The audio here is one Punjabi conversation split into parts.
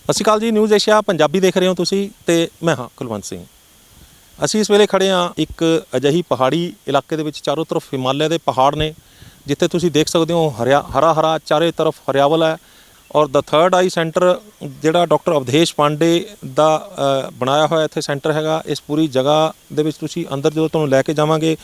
ਸਤਿ ਸ਼੍ਰੀ ਅਕਾਲ ਜੀ। ਨਿਊਜ਼ ਏਸ਼ੀਆ ਪੰਜਾਬੀ ਦੇਖ ਰਹੇ ਹੋ ਤੁਸੀਂ ਤੇ ਮੈਂ ਹਾਂ ਕੁਲਵੰਤ ਸਿੰਘ। ਅਸੀਂ ਇਸ ਵੇਲੇ ਖੜੇ ਹਾਂ ਇੱਕ ਅਜਿਹੀ ਪਹਾੜੀ ਇਲਾਕੇ ਦੇ ਵਿੱਚ। ਚਾਰੋਂ ਤਰਫ ਹਿਮਾਲਿਆ ਦੇ ਪਹਾੜ ਨੇ, ਜਿੱਥੇ ਤੁਸੀਂ ਦੇਖ ਸਕਦੇ ਹੋ ਹਰਾ ਹਰਾ ਚਾਰੇ ਤਰਫ ਹਰਿਆਵਲ ਹੈ। ਔਰ ਦਾ ਥਰਡ ਆਈ ਸੈਂਟਰ ਜਿਹੜਾ ਡਾਕਟਰ ਅਵਧੇਸ਼ ਪਾਂਡੇ ਦਾ ਬਣਾਇਆ ਹੋਇਆ ਇੱਥੇ ਸੈਂਟਰ ਹੈਗਾ। ਇਸ ਪੂਰੀ ਜਗ੍ਹਾ ਦੇ ਵਿੱਚ ਤੁਸੀਂ ਅੰਦਰ ਜਦੋਂ ਤੁਹਾਨੂੰ ਲੈ ਕੇ ਜਾਵਾਂਗੇ,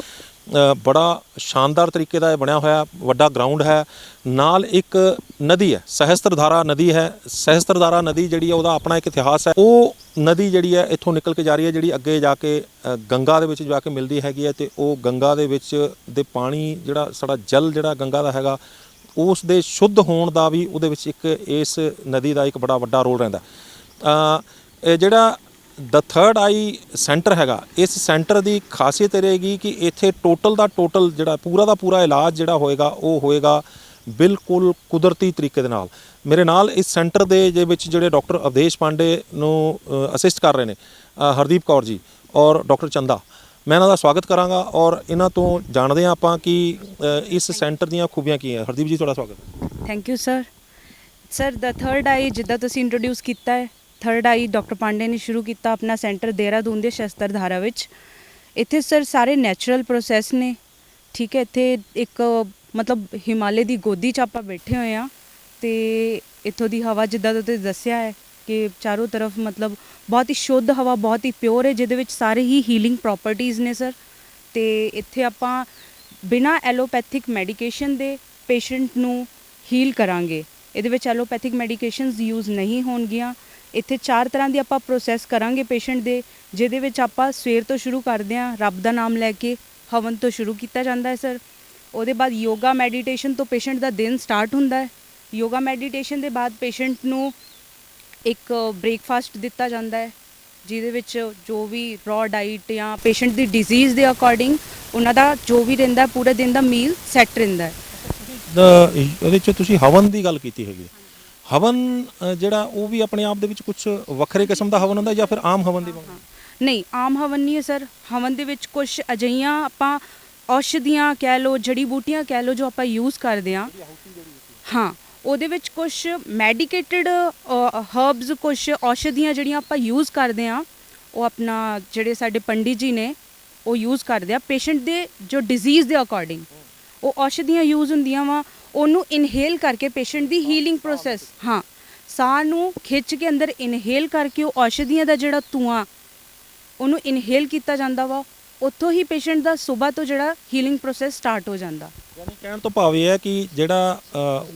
ਬੜਾ ਸ਼ਾਨਦਾਰ ਤਰੀਕੇ ਦਾ ਇਹ ਬਣਿਆ ਹੋਇਆ ਵੱਡਾ ਗਰਾਊਂਡ ਹੈ। ਨਾਲ ਇੱਕ ਨਦੀ ਹੈ, ਸਹਿਸਤਰਧਾਰਾ ਨਦੀ ਹੈ। ਸਹਿਸਤਰਧਾਰਾ ਨਦੀ ਜਿਹੜੀ ਹੈ ਉਹਦਾ ਆਪਣਾ ਇੱਕ ਇਤਿਹਾਸ ਹੈ। ਉਹ ਨਦੀ ਜਿਹੜੀ ਹੈ ਇੱਥੋਂ ਨਿਕਲ ਕੇ ਜਾ ਰਹੀ ਹੈ, ਜਿਹੜੀ ਅੱਗੇ ਜਾ ਕੇ ਗੰਗਾ ਦੇ ਵਿੱਚ ਜਾ ਕੇ ਮਿਲਦੀ ਹੈਗੀ ਹੈ। ਅਤੇ ਉਹ ਗੰਗਾ ਦੇ ਵਿੱਚ ਦੇ ਪਾਣੀ ਜਿਹੜਾ ਸਾਡਾ ਜਲ ਜਿਹੜਾ ਗੰਗਾ ਦਾ ਹੈਗਾ, ਉਸ ਦੇ ਸ਼ੁੱਧ ਹੋਣ ਦਾ ਵੀ ਉਹਦੇ ਵਿੱਚ ਇੱਕ ਇਸ ਨਦੀ ਦਾ ਇੱਕ ਬੜਾ ਵੱਡਾ ਰੋਲ ਰਹਿੰਦਾ। ਇਹ ਜਿਹੜਾ ਦਾ ਥਰਡ ਆਈ ਸੈਂਟਰ ਹੈਗਾ, ਇਸ ਸੈਂਟਰ ਦੀ ਖਾਸੀਅਤ ਇਹ ਰਹੇਗੀ ਕਿ ਇੱਥੇ ਟੋਟਲ ਦਾ ਟੋਟਲ ਜਿਹੜਾ ਪੂਰਾ ਦਾ ਪੂਰਾ ਇਲਾਜ ਜਿਹੜਾ ਹੋਏਗਾ ਉਹ ਹੋਏਗਾ ਬਿਲਕੁਲ ਕੁਦਰਤੀ ਤਰੀਕੇ ਦੇ ਨਾਲ। ਮੇਰੇ ਨਾਲ ਇਸ ਸੈਂਟਰ ਦੇ ਵਿੱਚ ਜਿਹੜੇ ਡਾਕਟਰ ਅਵਧੇਸ਼ ਪਾਂਡੇ ਨੂੰ ਅਸਿਸਟ ਕਰ ਰਹੇ ਨੇ, ਹਰਦੀਪ ਕੌਰ ਜੀ ਔਰ ਡਾਕਟਰ ਚੰਦਾ, ਮੈਂ ਇਹਨਾਂ ਦਾ ਸਵਾਗਤ ਕਰਾਂਗਾ ਔਰ ਇਹਨਾਂ ਤੋਂ ਜਾਣਦੇ ਹਾਂ ਆਪਾਂ ਕਿ ਇਸ ਸੈਂਟਰ ਦੀਆਂ ਖੂਬੀਆਂ ਕੀ ਹੈ। ਹਰਦੀਪ ਜੀ, ਤੁਹਾਡਾ ਸਵਾਗਤ। Thank you sir the third eye ਜਿੱਦਾਂ ਤੁਸੀਂ ਇੰਟਰੋਡਿਊਸ ਕੀਤਾ ਹੈ, ਥਰਡ ਆਈ ਡਾਕਟਰ ਪਾਂਡੇ ਨੇ ਸ਼ੁਰੂ ਕੀਤਾ ਆਪਣਾ ਸੈਂਟਰ ਦੇਹਰਾਦੂਨ ਦੇ ਸ਼ਸਤਰਧਾਰਾ ਵਿੱਚ। ਇੱਥੇ ਸਰ ਸਾਰੇ ਨੈਚੁਰਲ ਪ੍ਰੋਸੈਸ ਨੇ, ਠੀਕ ਹੈ। ਇੱਥੇ ਇੱਕ ਮਤਲਬ ਹਿਮਾਲੇ ਦੀ ਗੋਦੀ 'ਚ ਆਪਾਂ ਬੈਠੇ ਹੋਏ ਹਾਂ ਅਤੇ ਇੱਥੋਂ ਦੀ ਹਵਾ ਜਿੱਦਾਂ ਤੁਸੀਂ ਦੱਸਿਆ ਹੈ ਕਿ ਚਾਰੋਂ ਤਰਫ ਮਤਲਬ ਬਹੁਤ ਹੀ ਸ਼ੁੱਧ ਹਵਾ, ਬਹੁਤ ਹੀ ਪਿਓਰ ਹੈ, ਜਿਹਦੇ ਵਿੱਚ ਸਾਰੇ ਹੀ ਹੀਲਿੰਗ ਪ੍ਰੋਪਰਟੀਜ਼ ਨੇ ਸਰ। ਅਤੇ ਇੱਥੇ ਆਪਾਂ ਬਿਨਾਂ ਐਲੋਪੈਥਿਕ ਮੈਡੀਕੇਸ਼ਨ ਦੇ ਪੇਸ਼ੈਂਟ ਨੂੰ ਹੀਲ ਕਰਾਂਗੇ। ਇਹਦੇ ਵਿੱਚ ਐਲੋਪੈਥਿਕ ਮੈਡੀਕੇਸ਼ਨਸ ਯੂਜ਼ ਨਹੀਂ ਹੋਣਗੀਆਂ। ਇੱਥੇ 4 ਤਰ੍ਹਾਂ ਦੀ ਆਪਾਂ ਪ੍ਰੋਸੈਸ ਕਰਾਂਗੇ ਪੇਸ਼ੈਂਟ ਦੇ, ਜਿਹਦੇ ਵਿੱਚ ਆਪਾਂ ਸਵੇਰ ਤੋਂ ਸ਼ੁਰੂ ਕਰਦੇ ਹਾਂ, ਰੱਬ ਦਾ ਨਾਮ ਲੈ ਕੇ ਹਵਨ ਤੋਂ ਸ਼ੁਰੂ ਕੀਤਾ ਜਾਂਦਾ ਹੈ ਸਰ। ਉਹਦੇ ਬਾਅਦ ਯੋਗਾ ਮੈਡੀਟੇਸ਼ਨ ਤੋਂ ਪੇਸ਼ੈਂਟ ਦਾ ਦਿਨ ਸਟਾਰਟ ਹੁੰਦਾ ਹੈ। ਯੋਗਾ ਮੈਡੀਟੇਸ਼ਨ ਦੇ ਬਾਅਦ ਪੇਸ਼ੈਂਟ ਨੂੰ ਇੱਕ ਬ੍ਰੇਕਫਾਸਟ ਦਿੱਤਾ ਜਾਂਦਾ ਹੈ, ਜਿਹਦੇ ਵਿੱਚ ਜੋ ਵੀ ਰॉ ਡਾਈਟ ਜਾਂ ਪੇਸ਼ੈਂਟ ਦੀ ਡਿਜ਼ੀਜ਼ ਦੇ ਅਕੋਰਡਿੰਗ ਉਹਨਾਂ ਦਾ ਜੋ ਵੀ ਰਹਿੰਦਾ ਪੂਰੇ ਦਿਨ ਦਾ ਮੀਲ ਸੈੱਟ ਰਹਿੰਦਾ ਹੈ। ਇਹਦੇ 'ਚ ਤੁਸੀਂ ਹਵਨ ਦੀ ਗੱਲ ਕੀਤੀ ਹੈਗੀ। ਹਵਨ ਜਿਹੜਾ ਉਹ ਵੀ ਆਪਣੇ ਆਪ ਦੇ ਵਿੱਚ ਕੁਝ ਵੱਖਰੇ ਕਿਸਮ ਦਾ ਹਵਨ ਹੁੰਦਾ ਜਾਂ ਫਿਰ ਆਮ ਹਵਨ ਦੀ? ਨਹੀਂ, ਆਮ ਹਵਨ ਨਹੀਂ ਹੈ ਸਰ। ਹਵਨ ਦੇ ਵਿੱਚ ਕੁਝ ਅਜਿਹੀਆਂ ਆਪਾਂ ਔਸ਼ਧੀਆਂ ਕਹਿ ਲਓ, ਜੜੀ ਬੂਟੀਆਂ ਕਹਿ ਲਓ, ਜੋ ਆਪਾਂ ਯੂਜ਼ ਕਰਦੇ ਹਾਂ। ਹਾਂ, ਉਹਦੇ ਵਿੱਚ ਕੁਝ ਮੈਡੀਕੇਟਡ ਹਰਬਸ, ਕੁਝ ਔਸ਼ਧੀਆਂ ਜਿਹੜੀਆਂ ਆਪਾਂ ਯੂਜ਼ ਕਰਦੇ ਹਾਂ, ਉਹ ਆਪਣਾ ਜਿਹੜੇ ਸਾਡੇ ਪੰਡਿਤ ਜੀ ਨੇ ਉਹ ਯੂਜ਼ ਕਰਦੇ ਆ ਪੇਸ਼ੈਂਟ ਦੇ ਜੋ ਡਿਜ਼ੀਜ਼ ਦੇ ਅਕੋਰਡਿੰਗ। ਉਹ ਔਸ਼ਧੀਆਂ ਯੂਜ਼ ਹੁੰਦੀਆਂ ਵਾ, ਉਹਨੂੰ ਇਨਹੇਲ ਕਰਕੇ ਪੇਸ਼ੈਂਟ ਦੀ ਹੀਲਿੰਗ ਪ੍ਰੋਸੈਸ, ਹਾਂ, ਸਾਹ ਨੂੰ ਖਿੱਚ ਕੇ ਅੰਦਰ ਇਨਹੇਲ ਕਰਕੇ ਉਹ ਔਸ਼ਧੀਆਂ ਦਾ ਜਿਹੜਾ ਧੂੰਆਂ ਉਹਨੂੰ ਇਨਹੇਲ ਕੀਤਾ ਜਾਂਦਾ ਵਾ। ਉੱਥੋਂ ਹੀ ਪੇਸ਼ੈਂਟ ਦਾ ਸੁਬਾਹ ਤੋਂ ਜਿਹੜਾ ਹੀਲਿੰਗ ਪ੍ਰੋਸੈਸ ਸਟਾਰਟ ਹੋ ਜਾਂਦਾ। ਯਾਨੀ ਕਹਿਣ ਤੋਂ ਭਾਵ ਇਹ ਹੈ ਕਿ ਜਿਹੜਾ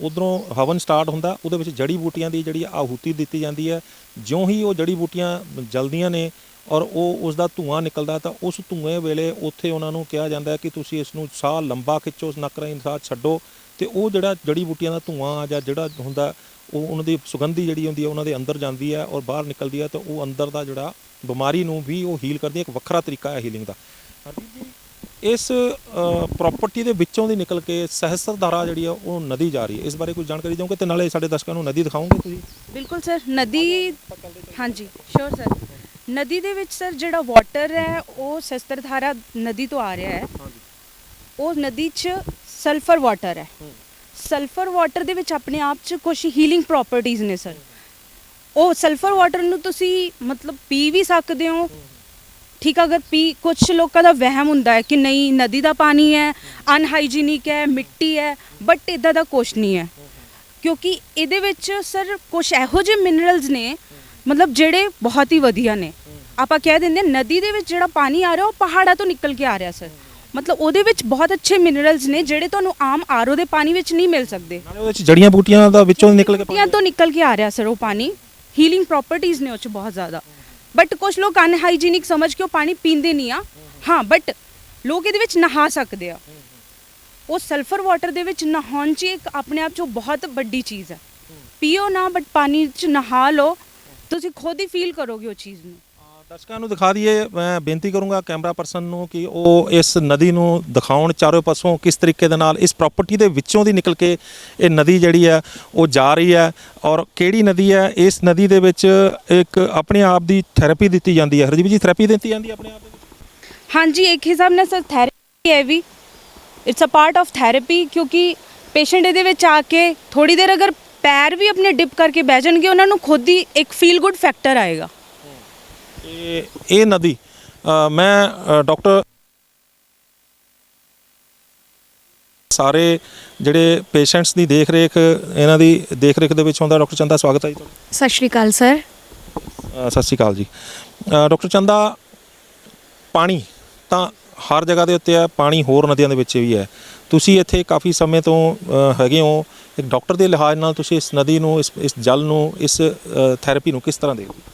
ਉੱਧਰੋਂ ਹਵਨ ਸਟਾਰਟ ਹੁੰਦਾ, ਉਹਦੇ ਵਿੱਚ ਜੜੀ ਬੂਟੀਆਂ ਦੀ ਜਿਹੜੀ ਆਹੂਤੀ ਦਿੱਤੀ ਜਾਂਦੀ ਹੈ। ਜਿਉਂ ਹੀ ਉਹ ਜੜੀ ਬੂਟੀਆਂ ਜਲਦੀਆਂ ਨੇ ਔਰ ਉਹ ਉਸ ਦਾ ਧੂੰਆਂ ਨਿਕਲਦਾ, ਤਾਂ ਉਸ ਧੂੰਏ ਵੇਲੇ ਉੱਥੇ ਉਹਨਾਂ ਨੂੰ ਕਿਹਾ ਜਾਂਦਾ ਕਿ ਤੁਸੀਂ ਇਸ ਨੂੰ ਸਾਹ ਲੰਬਾ ਖਿੱਚੋ, ਨੱਕ ਰਾਹੀਂ ਸਾਹ ਛੱਡੋ, ਅਤੇ ਉਹ ਜਿਹੜਾ ਜੜੀ ਬੂਟੀਆਂ ਦਾ ਧੂੰਆਂ ਜਾਂ ਜਿਹੜਾ ਹੁੰਦਾ ਉਹ ਉਹਨਾਂ ਦੀ ਸੁਗੰਧੀ ਜਿਹੜੀ ਹੁੰਦੀ ਹੈ ਉਹਨਾਂ ਦੇ ਅੰਦਰ ਜਾਂਦੀ ਹੈ ਔਰ ਬਾਹਰ ਨਿਕਲਦੀ ਹੈ, ਤਾਂ ਉਹ ਅੰਦਰ ਦਾ ਜਿਹੜਾ ਬਿਮਾਰੀ ਨੂੰ ਵੀ ਉਹ ਹੀਲ ਕਰਦੀ ਹੈ। ਇੱਕ ਵੱਖਰਾ ਤਰੀਕਾ ਹੈ ਹੀਲਿੰਗ ਦਾ। ਹਰਦੀਪ ਜੀ, ਇਸ ਪ੍ਰੋਪਰਟੀ ਦੇ ਵਿੱਚੋਂ ਦੀ ਨਿਕਲ ਕੇ ਸਹਿਸਤਰਧਾਰਾ ਜਿਹੜੀ ਆ ਉਹ ਨਦੀ ਜਾ ਰਹੀ ਹੈ, ਇਸ ਬਾਰੇ ਕੁਝ ਜਾਣਕਾਰੀ ਦਿਓਗੇ ਅਤੇ ਨਾਲੇ ਸਾਡੇ ਦਰਸ਼ਕਾਂ ਨੂੰ ਨਦੀ ਦਿਖਾਓਗੇ ਤੁਸੀਂ? ਬਿਲਕੁਲ ਸਰ। ਨਦੀ, ਹਾਂਜੀ ਸ਼ੋਰ ਸਰ। ਨਦੀ ਦੇ ਵਿੱਚ ਸਰ ਜਿਹੜਾ ਵਾਟਰ ਹੈ ਉਹ ਸਹਿਸਤਰਧਾਰਾ ਨਦੀ ਤੋਂ ਆ ਰਿਹਾ ਹੈ। ਉਹ ਨਦੀ 'ਚ ਸਲਫਰ ਵਾਟਰ ਹੈ। ਸਲਫਰ ਵਾਟਰ ਦੇ ਵਿੱਚ ਆਪਣੇ ਆਪ 'ਚ ਕੁਝ ਹੀਲਿੰਗ ਪ੍ਰੋਪਰਟੀਜ਼ ਨੇ ਸਰ। ਉਹ ਸਲਫਰ ਵਾਟਰ ਨੂੰ ਤੁਸੀਂ ਮਤਲਬ ਪੀ ਵੀ ਸਕਦੇ ਹੋ, ਠੀਕ। ਅਗਰ ਕੁਝ ਲੋਕਾਂ ਦਾ ਵਹਿਮ ਹੁੰਦਾ ਹੈ ਕਿ ਨਹੀਂ ਨਦੀ ਦਾ ਪਾਣੀ ਹੈ, ਅਨਹਾਈਜੀਨਿਕ ਹੈ, ਮਿੱਟੀ ਹੈ, ਬਟ ਇੱਦਾਂ ਦਾ ਕੁਛ ਨਹੀਂ ਹੈ, ਕਿਉਂਕਿ ਇਹਦੇ ਵਿੱਚ ਸਰ ਕੁਝ ਇਹੋ ਜਿਹੇ ਮਿਨਰਲਸ ਨੇ ਮਤਲਬ ਜਿਹੜੇ ਬਹੁਤ ਹੀ ਵਧੀਆ ਨੇ। ਆਪਾਂ ਕਹਿ ਦਿੰਦੇ ਨਦੀ ਦੇ ਵਿੱਚ ਜਿਹੜਾ ਪਾਣੀ ਆ ਰਿਹਾ ਉਹ ਪਹਾੜਾਂ ਤੋਂ ਨਿਕਲ ਕੇ ਆ ਰਿਹਾ ਸਰ। ਮਤਲਬ ਉਹਦੇ ਵਿੱਚ ਬਹੁਤ ਅੱਛੇ ਮਿਨਰਲਸ ਨੇ ਜਿਹੜੇ ਤੁਹਾਨੂੰ ਆਮ ਆਰਓ ਦੇ ਪਾਣੀ ਵਿੱਚ ਨਹੀਂ ਮਿਲ ਸਕਦੇ। ਉਹਦੇ ਵਿੱਚ ਜੜੀਆਂ ਬੂਟੀਆਂ ਦਾ ਵਿੱਚੋਂ ਨਿਕਲ ਕੇ ਆ ਰਿਹਾ ਸਰ ਉਹ ਪਾਣੀ। ਹੀਲਿੰਗ ਪ੍ਰੋਪਰਟੀਜ਼ ਨੇ ਉਹ 'ਚ ਬਹੁਤ ਜ਼ਿਆਦਾ। ਬਟ ਕੁਝ ਲੋਕ ਅਨਹਾਈਜੀਨਿਕ ਸਮਝ ਕੇ ਉਹ ਪਾਣੀ ਪੀਂਦੇ ਨਹੀਂ ਆ। ਹਾਂ, ਬਟ ਲੋਕ ਇਹਦੇ ਵਿੱਚ ਨਹਾ ਸਕਦੇ ਆ। ਉਹ ਸਲਫਰ ਵਾਟਰ ਦੇ ਵਿੱਚ ਨਹਾਉਣ 'ਚ ਇੱਕ ਆਪਣੇ ਆਪ 'ਚ ਬਹੁਤ ਵੱਡੀ ਚੀਜ਼ ਹੈ। ਪੀਓ ਨਾ, ਬਟ ਪਾਣੀ 'ਚ ਨਹਾ ਲਓ, ਤੁਸੀਂ ਖੁਦ ਹੀ ਫੀਲ ਕਰੋਗੇ ਉਹ ਚੀਜ਼ ਨੂੰ। ਦਰਸ਼ਕਾਂ ਨੂੰ ਦਿਖਾ ਦਈਏ, ਮੈਂ ਬੇਨਤੀ ਕਰੂੰਗਾ ਕੈਮਰਾ ਪਰਸਨ ਨੂੰ ਕਿ ਉਹ ਇਸ ਨਦੀ ਨੂੰ ਦਿਖਾਉਣ ਚਾਰੋਂ ਪਾਸੋਂ ਕਿਸ ਤਰੀਕੇ ਦੇ ਨਾਲ ਇਸ ਪ੍ਰੋਪਰਟੀ ਦੇ ਵਿੱਚੋਂ ਦੀ ਨਿਕਲ ਕੇ ਇਹ ਨਦੀ ਜਿਹੜੀ ਹੈ ਉਹ ਜਾ ਰਹੀ ਹੈ ਔਰ ਕਿਹੜੀ ਨਦੀ ਹੈ। ਇਸ ਨਦੀ ਦੇ ਵਿੱਚ ਇੱਕ ਆਪਣੇ ਆਪ ਦੀ ਥੈਰੇਪੀ ਦਿੱਤੀ ਜਾਂਦੀ ਹੈ। ਹਰਦੀਪ ਜੀ, ਥੈਰੇਪੀ ਦਿੱਤੀ ਜਾਂਦੀ ਹੈ ਆਪਣੇ ਆਪ ਦੇ ਵਿੱਚ? ਹਾਂਜੀ, ਇੱਕ ਹਿਸਾਬ ਨਾਲ ਸਰ ਥੈਰੇਪੀ ਹੈ ਵੀ। It's a part of therapy, ਕਿਉਂਕਿ ਪੇਸ਼ੈਂਟ ਇਹਦੇ ਵਿੱਚ ਆ ਕੇ ਥੋੜੀ ਦੇਰ ਅਗਰ ਪੈਰ ਵੀ ਆਪਣੇ ਡਿਪ ਕਰਕੇ ਬਹਿ ਜਾਣਗੇ, ਉਹਨਾਂ ਨੂੰ ਖੁਦ ਹੀ ਇੱਕ ਫੀਲ ਗੁੱਡ ਫੈਕਟਰ ਆਏਗਾ। ਇਹ ਨਦੀ ਮੈਂ ਡਾਕਟਰ ਸਾਰੇ ਜਿਹੜੇ ਪੇਸ਼ੈਂਟਸ ਦੀ ਦੇਖ ਰੇਖ, ਇਹਨਾਂ ਦੀ ਦੇਖ ਰੇਖ ਦੇ ਵਿੱਚ ਹੁੰਦਾ। ਡਾਕਟਰ ਚੰਦਾ, ਸਵਾਗਤ ਹੈ ਜੀ ਤੁਹਾਡਾ। ਸਤਿ ਸ਼੍ਰੀ ਅਕਾਲ ਸਰ। ਸਤਿ ਸ਼੍ਰੀ ਅਕਾਲ ਜੀ। ਡਾਕਟਰ ਚੰਦਾ, ਪਾਣੀ ਤਾਂ ਹਰ ਜਗ੍ਹਾ ਦੇ ਉੱਤੇ ਹੈ, ਪਾਣੀ ਹੋਰ ਨਦੀਆਂ ਦੇ ਵਿੱਚ ਵੀ ਹੈ। ਤੁਸੀਂ ਇੱਥੇ ਕਾਫੀ ਸਮੇਂ ਤੋਂ ਹੈਗੇ ਹੋ, ਇੱਕ ਡਾਕਟਰ ਦੇ ਲਿਹਾਜ਼ ਨਾਲ ਤੁਸੀਂ ਇਸ ਨਦੀ ਨੂੰ, ਇਸ ਜਲ ਨੂੰ, ਇਸ ਥੈਰੇਪੀ ਨੂੰ ਕਿਸ ਤਰ੍ਹਾਂ ਦੇਖਦੇ ਹੋ?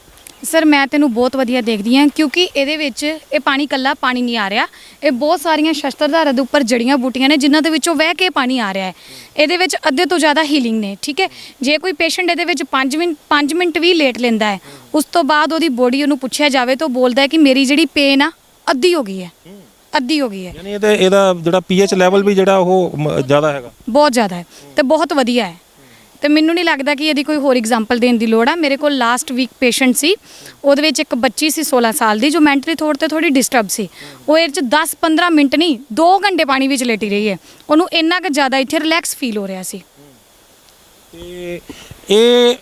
ਸਰ ਮੈਂ ਤੈਨੂੰ ਬਹੁਤ ਵਧੀਆ ਦੇਖਦੀ ਹਾਂ, ਕਿਉਂਕਿ ਇਹਦੇ ਵਿੱਚ ਇਹ ਪਾਣੀ ਕੱਲਾ ਪਾਣੀ ਨਹੀਂ ਆ ਰਿਹਾ, ਇਹ ਬਹੁਤ ਸਾਰੀਆਂ ਸ਼ਸਤਰਧਾਰਾ ਦੇ ਉੱਪਰ ਜੜੀਆਂ ਬੂਟੀਆਂ ਨੇ ਜਿਨ੍ਹਾਂ ਦੇ ਵਿੱਚੋਂ ਵਹਿ ਕੇ ਪਾਣੀ ਆ ਰਿਹਾ ਹੈ। ਇਹਦੇ ਵਿੱਚ ਅੱਧੇ ਤੋਂ ਜ਼ਿਆਦਾ ਹੀਲਿੰਗ ਨੇ, ਠੀਕ ਹੈ। ਜੇ ਕੋਈ ਪੇਸ਼ੈਂਟ ਇਹਦੇ ਵਿੱਚ 5 ਮਿੰਟ ਵੀ ਲੇਟ ਲੈਂਦਾ ਹੈ, ਉਸ ਤੋਂ ਬਾਅਦ ਉਹਦੀ ਬੋਡੀ ਉਹਨੂੰ ਪੁੱਛਿਆ ਜਾਵੇ ਤਾਂ ਬੋਲਦਾ ਹੈ ਕਿ ਮੇਰੀ ਜਿਹੜੀ ਪੇਨ ਆ ਅੱਧੀ ਹੋ ਗਈ ਹੈ, ਅੱਧੀ ਹੋ ਗਈ ਹੈ। ਯਾਨੀ ਇਹਦਾ ਜਿਹੜਾ ਪੀਐਚ ਲੈਵਲ ਵੀ ਜਿਹੜਾ ਉਹ ਜ਼ਿਆਦਾ ਹੈਗਾ, ਬਹੁਤ ਜ਼ਿਆਦਾ ਹੈ ਤੇ ਬਹੁਤ ਵਧੀਆ ਹੈ। ਤੇ ਮੈਨੂੰ ਨਹੀਂ ਲੱਗਦਾ ਕਿ ਇਹਦੀ ਕੋਈ ਹੋਰ ਐਗਜ਼ਾਮਪਲ ਦੇਣ ਦੀ ਲੋੜ ਆ। ਮੇਰੇ ਕੋਲ ਲਾਸਟ ਵੀਕ ਪੇਸ਼ੈਂਟ ਸੀ, ਉਹਦੇ ਵਿੱਚ ਇੱਕ ਬੱਚੀ ਸੀ 16 ਸਾਲ ਦੀ ਜੋ ਮੈਂਟਲੀ ਤੌਰ ਤੇ ਥੋੜੀ ਡਿਸਟਰਬ ਸੀ। ਉਹ ਇਹ 'ਚ 10-15 ਮਿੰਟ ਨਹੀਂ 2 ਘੰਟੇ ਪਾਣੀ ਵਿੱਚ ਲੇਟੀ ਰਹੀ ਹੈ। ਉਹਨੂੰ ਇੰਨਾ ਕੁ ਜ਼ਿਆਦਾ ਇੱਥੇ ਰਿਲੈਕਸ ਫੀਲ ਹੋ ਰਿਹਾ ਸੀ। ਤੇ ਇਹ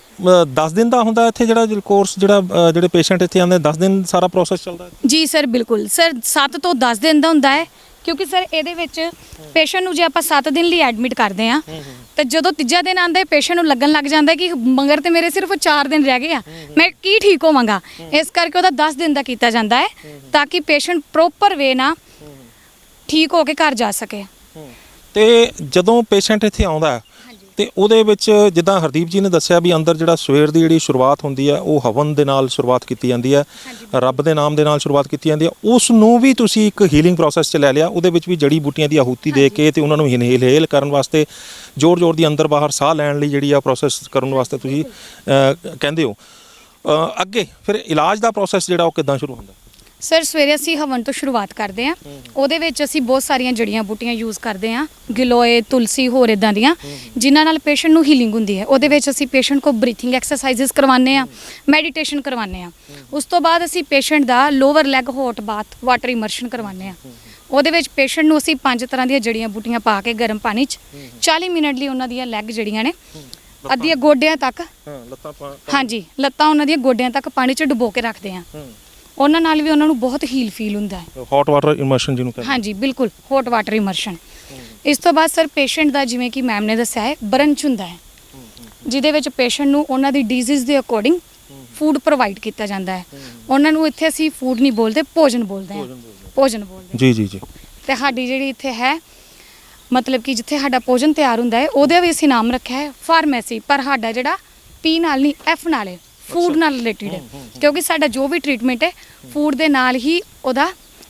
10 ਦਿਨ ਦਾ ਹੁੰਦਾ ਇੱਥੇ ਜਿਹੜਾ ਕੋਰਸ, ਜਿਹੜੇ ਪੇਸ਼ੈਂਟ ਇੱਥੇ ਆਉਂਦੇ 10 ਦਿਨ ਸਾਰਾ ਪ੍ਰੋਸੈਸ ਚੱਲਦਾ ਹੈ? ਜੀ ਸਰ, ਬਿਲਕੁਲ ਸਰ, 7 ਤੋਂ 10 ਦਿਨ ਦਾ ਹੁੰਦਾ ਹੈ। ਕਿਉਂਕਿ ਸਰ ਇਹਦੇ ਵਿੱਚ ਪੇਸ਼ੈਂਟ ਨੂੰ ਜੇ ਆਪਾਂ 7 ਦਿਨ ਲਈ ਐਡਮਿਟ ਕਰਦੇ ਆ ਤੇ ਜਦੋਂ ਤੀਜਾ ਦਿਨ ਆਂਦਾ ਹੈ ਪੇਸ਼ੈਂਟ ਨੂੰ ਲੱਗਣ ਲੱਗ ਜਾਂਦਾ ਕਿ ਮਗਰ ਤੇ ਮੇਰੇ ਸਿਰਫ 4 ਦਿਨ ਰਹਿ ਗਏ ਆ, ਮੈਂ ਕੀ ਠੀਕ ਹੋਵਾਂਗਾ। ਇਸ ਕਰਕੇ ਉਹਦਾ 10 ਦਿਨ ਦਾ ਕੀਤਾ ਜਾਂਦਾ ਹੈ ਤਾਂ ਕਿ ਪੇਸ਼ੈਂਟ ਪ੍ਰੋਪਰ ਵੇ ਨਾਲ ਠੀਕ ਹੋ ਕੇ ਘਰ ਜਾ ਸਕੇ। ਤੇ ਜਦੋਂ ਪੇਸ਼ੈਂਟ ਇੱਥੇ ਆਉਂਦਾ ਹੈ ਤੇ ਉਹਦੇ ਵਿੱਚ ਜਿੱਦਾਂ ਹਰਦੀਪ ਜੀ ਨੇ ਦੱਸਿਆ ਵੀ ਅੰਦਰ ਜਿਹੜਾ ਸਵੇਰ ਦੀ ਜਿਹੜੀ ਸ਼ੁਰੂਆਤ ਹੁੰਦੀ ਹੈ ਉਹ ਹਵਨ ਦੇ ਨਾਲ ਸ਼ੁਰੂਆਤ ਕੀਤੀ ਜਾਂਦੀ ਹੈ, ਰੱਬ ਦੇ ਨਾਮ ਦੇ ਨਾਲ ਸ਼ੁਰੂਆਤ ਕੀਤੀ ਜਾਂਦੀ ਹੈ। ਉਸ ਨੂੰ ਵੀ ਤੁਸੀਂ ਇੱਕ ਹੀਲਿੰਗ ਪ੍ਰੋਸੈਸ 'ਚ ਲੈ ਲਿਆ, ਉਹਦੇ ਵਿੱਚ ਵੀ ਜੜੀ ਬੂਟੀਆਂ ਦੀ ਆਹੂਤੀ ਦੇ ਕੇ ਤੇ ਉਹਨਾਂ ਨੂੰ ਇਨਹੇਲ ਕਰਨ ਵਾਸਤੇ, ਜ਼ੋਰ ਦੀ ਅੰਦਰ ਬਾਹਰ ਸਾਹ ਲੈਣ ਲਈ ਜਿਹੜੀ ਆ ਪ੍ਰੋਸੈਸ ਕਰਨ ਵਾਸਤੇ ਤੁਸੀਂ ਕਹਿੰਦੇ ਹੋ। ਅੱਗੇ ਫਿਰ ਇਲਾਜ ਦਾ ਪ੍ਰੋਸੈਸ ਜਿਹੜਾ ਉਹ ਕਿੱਦਾਂ ਸ਼ੁਰੂ ਹੁੰਦਾ? ਸਰ ਸਵੇਰੇ ਅਸੀਂ ਹਵਨ ਤੋਂ ਸ਼ੁਰੂਆਤ ਕਰਦੇ ਹਾਂ। ਉਹਦੇ ਵਿੱਚ ਅਸੀਂ ਬਹੁਤ ਸਾਰੀਆਂ ਜੜੀਆਂ ਬੂਟੀਆਂ ਯੂਜ਼ ਕਰਦੇ ਹਾਂ, ਗਿਲੋਏ, ਤੁਲਸੀ, ਹੋਰ ਇਦਾਂ ਦੀਆਂ ਜਿਨ੍ਹਾਂ ਨਾਲ ਪੇਸ਼ੈਂਟ ਨੂੰ ਹੀਲਿੰਗ ਹੁੰਦੀ ਹੈ। ਉਹਦੇ ਵਿੱਚ ਅਸੀਂ ਪੇਸ਼ੈਂਟ ਕੋ ਬਰੀਥਿੰਗ ਐਕਸਰਸਾਈਜ਼ਸ ਕਰਵਾਉਂਦੇ ਹਾਂ, ਮੈਡੀਟੇਸ਼ਨ ਕਰਵਾਉਂਦੇ ਹਾਂ। ਉਸ ਤੋਂ ਬਾਅਦ ਅਸੀਂ ਪੇਸ਼ੈਂਟ ਦਾ lower leg hot bath water immersion ਕਰਵਾਉਂਦੇ ਹਾਂ। ਉਹਦੇ ਵਿੱਚ ਪੇਸ਼ੈਂਟ ਨੂੰ ਅਸੀਂ 5 ਤਰ੍ਹਾਂ ਦੀਆਂ ਜੜੀਆਂ ਬੂਟੀਆਂ ਪਾ ਕੇ ਗਰਮ ਪਾਣੀ 'ਚ 40 ਮਿੰਟ ਲਈ ਉਹਨਾਂ ਦੀਆਂ ਲੈਗ ਜਿਹੜੀਆਂ ਨੇ ਅੱਧੀਆਂ ਗੋਡਿਆਂ ਤੱਕ, ਹਾਂਜੀ ਲੱਤਾਂ ਉਹਨਾਂ ਦੀਆਂ ਗੋਡਿਆਂ ਤੱਕ ਪਾਣੀ 'ਚ ਡੁਬੋ ਕੇ ਰੱਖਦੇ ਹਾਂ। ਉਹਨਾਂ ਨਾਲ ਵੀ ਉਹਨਾਂ ਨੂੰ ਬਹੁਤ ਹੀਲ ਫੀਲ ਹੁੰਦਾ ਹੈ। ਹੌਟ ਵਾਟਰ ਇਮਰਸ਼ਨ ਜਿਹਨੂੰ ਕਹਿੰਦੇ? ਹਾਂਜੀ, ਬਿਲਕੁਲ ਹੌਟ ਵਾਟਰ ਇਮਰਸ਼ਨ। ਇਸ ਤੋਂ ਬਾਅਦ ਸਰ ਪੇਸ਼ੈਂਟ ਦਾ, ਜਿਵੇਂ ਕਿ ਮੈਮ ਨੇ ਦੱਸਿਆ ਹੈ, ਬਰੰਚ ਹੁੰਦਾ ਹੈ ਜਿਹਦੇ ਵਿੱਚ ਪੇਸ਼ੈਂਟ ਨੂੰ ਉਹਨਾਂ ਦੀ ਡਿਜ਼ੀਜ਼ ਦੇ ਅਕੋਰਡਿੰਗ ਫੂਡ ਪ੍ਰੋਵਾਈਡ ਕੀਤਾ ਜਾਂਦਾ ਹੈ। ਉਹਨਾਂ ਨੂੰ ਇੱਥੇ ਅਸੀਂ ਫੂਡ ਨਹੀਂ ਬੋਲਦੇ, ਭੋਜਨ ਬੋਲਦੇ ਹਾਂ, ਭੋਜਨ ਬੋਲਦੇ। ਜੀ। ਤੇ ਸਾਡੀ ਜਿਹੜੀ ਇੱਥੇ ਹੈ, ਮਤਲਬ ਕਿ ਜਿੱਥੇ ਸਾਡਾ ਭੋਜਨ ਤਿਆਰ ਹੁੰਦਾ ਹੈ ਉਹਦੇ ਵੀ ਅਸੀਂ ਨਾਮ ਰੱਖਿਆ ਹੈ ਫਾਰਮੇਸੀ, ਪਰ ਸਾਡਾ ਜਿਹੜਾ ਪੀ ਨਾਲ ਨਹੀਂ, ਐਫ ਨਾਲ ਹੈ, ਫੂਡ ਨਾਲ ਰਿਲੇਟਿਡ ਹੈ। ਕਿਉਂਕਿ ਸਾਡਾ ਜੋ ਵੀ ਟ੍ਰੀਟਮੈਂਟ ਹੈ ਫੂਡ ਦੇ ਨਾਲ ਹੀ ਉਹਦਾ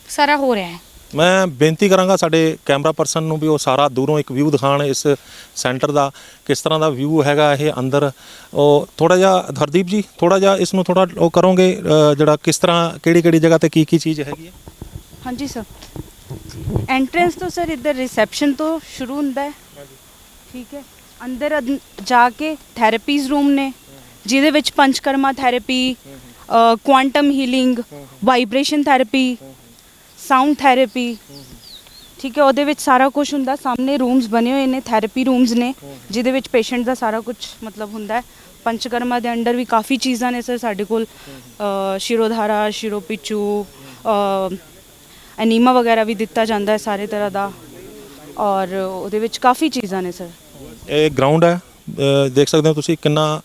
ਸਾਰਾ ਹੋ ਰਿਹਾ ਹੈ। ਮੈਂ ਬੇਨਤੀ ਕਰਾਂਗਾ ਸਾਡੇ ਕੈਮਰਾ ਪਰਸਨ ਨੂੰ ਵੀ ਉਹ ਸਾਰਾ ਦੂਰੋਂ ਇੱਕ ਵਿਊ ਦਿਖਾਣ ਇਸ ਸੈਂਟਰ ਦਾ, ਕਿਸ ਤਰ੍ਹਾਂ ਦਾ ਵਿਊ ਹੈਗਾ ਇਹ ਅੰਦਰ। ਉਹ ਥੋੜਾ ਜਿਹਾ ਹਰਦੀਪ ਜੀ, ਥੋੜਾ ਜਿਹਾ ਇਸ ਨੂੰ ਥੋੜਾ ਉਹ ਕਰੋਗੇ, ਜਿਹੜਾ ਕਿਸ ਤਰ੍ਹਾਂ ਕਿਹੜੀ ਜਗ੍ਹਾ ਤੇ ਕੀ ਚੀਜ਼ ਹੈਗੀ ਹੈ? ਹਾਂਜੀ ਸਰ, ਐਂਟਰੈਂਸ ਤੋਂ ਸਰ ਇੱਧਰ ਰਿਸੈਪਸ਼ਨ ਤੋਂ ਸ਼ੁਰੂ ਹੁੰਦਾ ਹੈ, ਠੀਕ ਹੈ। ਅੰਦਰ ਜਾ ਕੇ ਥੈਰੇਪੀਜ਼ ਰੂਮ ਨੇ ਜਿਹਦੇ ਵਿੱਚ Panchakarma therapy, quantum healing, vibration therapy, sound therapy, ਠੀਕ ਹੈ। ਉਹਦੇ ਵਿੱਚ ਸਾਰਾ ਕੁਝ ਹੁੰਦਾ। ਸਾਹਮਣੇ ਰੂਮਸ ਬਣੇ ਹੋਏ ਨੇ, ਥੈਰੇਪੀ ਰੂਮਸ ਨੇ ਜਿਹਦੇ ਵਿੱਚ ਪੇਸ਼ੈਂਟ ਦਾ ਸਾਰਾ ਕੁਝ ਮਤਲਬ ਹੁੰਦਾ ਹੈ। ਪੰਚਕਰਮਾ ਦੇ ਅੰਡਰ ਵੀ ਕਾਫੀ ਚੀਜ਼ਾਂ ਨੇ ਸਰ ਸਾਡੇ ਕੋਲ, ਸ਼ਿਰੋਧਾਰਾ, ਸ਼ਿਰੋਪਿਚੂ, ਐਨੀਮਾ ਵਗੈਰਾ ਵੀ ਦਿੱਤਾ ਜਾਂਦਾ ਹੈ ਸਾਰੇ ਤਰ੍ਹਾਂ ਦਾ, ਔਰ ਉਹਦੇ ਵਿੱਚ ਕਾਫੀ ਚੀਜ਼ਾਂ ਨੇ ਸਰ। ਇਹ ਗਰਾਊਂਡ ਹੈ, ਦੇਖ ਸਕਦੇ ਹੋ ਤੁਸੀਂ ਕਿੰਨਾ